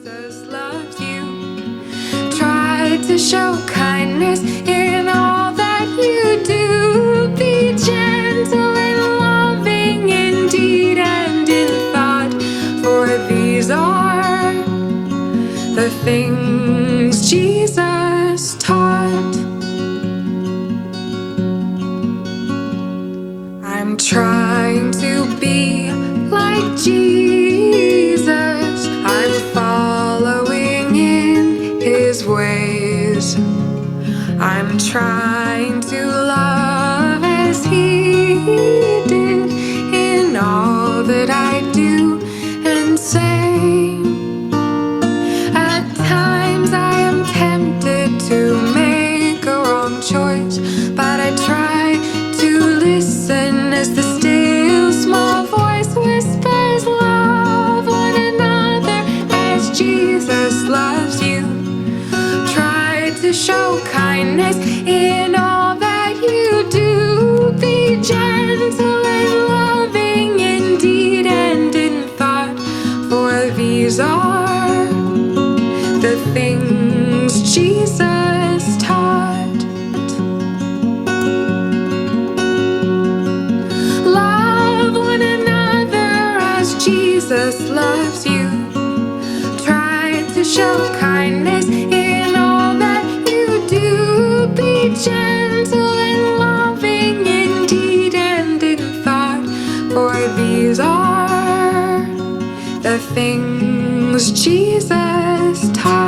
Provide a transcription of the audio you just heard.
Jesus loves you. Try to show kindness in all that you do. Be gentle and loving in deed and in thought, for these are the things Jesus taught. I'm trying to be like Jesus. I'm following in His ways. I'm trying to love as He did in all that I do and say. At times I am tempted to make a wrong choice, but I try to listen as the still small voice whispers, love one another as Jesus loves you. Try to show kindness in all that you do. Be gentle and loving in deed and in thought, for these are the things Jesus taught. Love one another as Jesus loves you. Try to show kindness in all that you do. Be gentle and loving in deed and in thought, for these are the things Jesus taught.